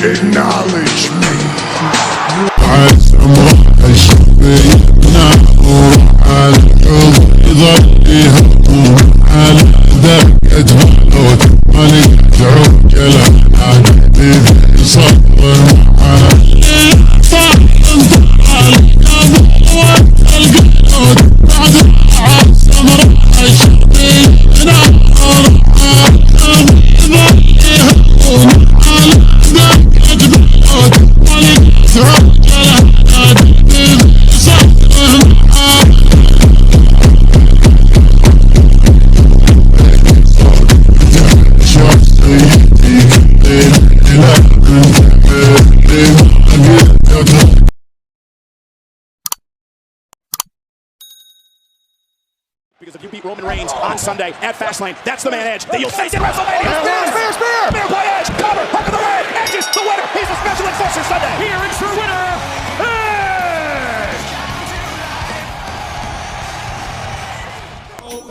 Acknowledge me. عالسمرة الشبينا وعلى الحوض يضيها وعلى دقة ملوت ملك عجلة حبيبي صبر معاك Because if you beat Roman Reigns on Sunday at Fastlane, that's the man Edge that you'll face in WrestleMania. Spear! Spear by Edge, cover, hook of the leg. Edge is the winner. He's the special enforcer Sunday. Here is your winner, Edge!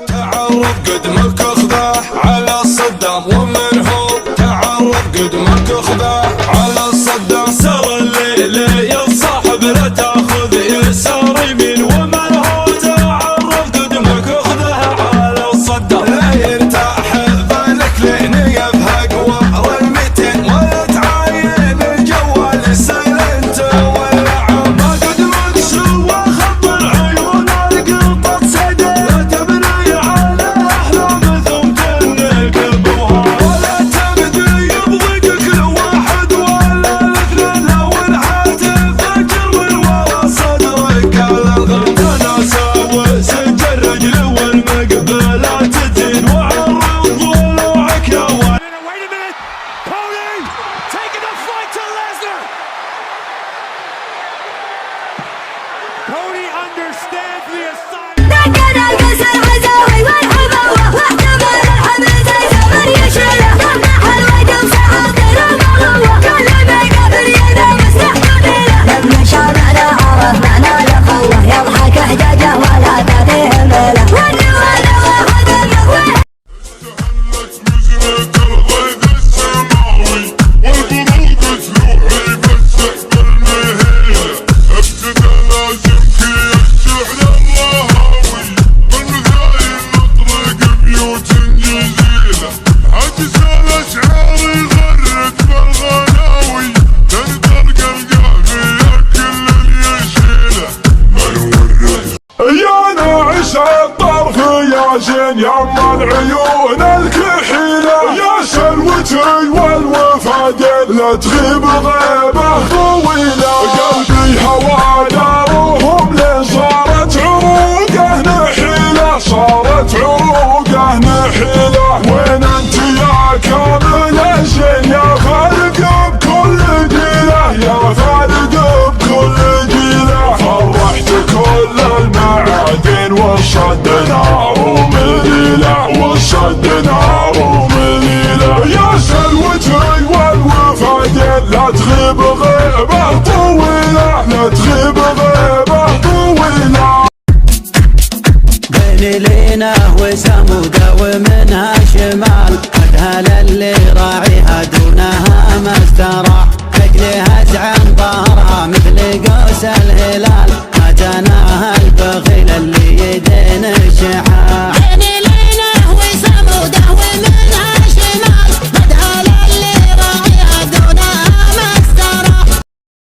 تعرف قدمك اخذه على الصدام ومن هو تعرف قدمك اخذه على الصدام سوى الليل يا صاحب لا تاخذ يسار يمين ومن هو تعرف قدمك اخذه على الصدام لا يرتاح بالك لين يبهق ورا المتين ولا تعاين الجوال السايلنت ولا عما قدمك سوى خبر عيون القطط سدى لا تبني على احلام ثم تنك ولا تبدي يبغيك كل واحد ولا الاثنين لو الهاتف فجر من ورا صدرك على الغد انا ساوي سجل رجل والمقبلات تدين وعرض ضلوعك يا ولد. Wait a minute! Cody taking the fight to Lesnar! Cody understands the assignment. دقنا القصر عزاوي والحبوة واحتمل الحمل زي زمن يشيله يمنح الوجه وسعادة المغلوة كل ما قبل يده مستحيل لما شافنا عرف معنى الأخوة يضحك حجاجه ولا تأتيه ميله وني ولا واحد المغوي استهلت مزنة الغيد السماوي والبرود تلوحي بالسحب المهيلة ابتدى لازمك الشعر الرهاوي بالمثايل نطرق بيوت جزيلة عجز الاشعار يغرد بالغناوي تنطرق القافية كل يشيله يا ناعش الطرف يا زين يما العيون الكحيلة يا سلوتي والوفادين لا تغيب غيبة طويلة قلبي هوى داروهم لين صارت عروقه نحيلة صارت عروقه نحيلة وين انت يا كامل الزين يا فارق بكل جيلة يا فارق بكل جيلة فرحت كل المعادن والصد نار ومليلة والصد نار ومليلة يا سلوتي والوفادين لا تغيب غيبة طويلة لا تغيب غيبة طويلة بين لينا وسمودة ومنها شمال أدهل اللي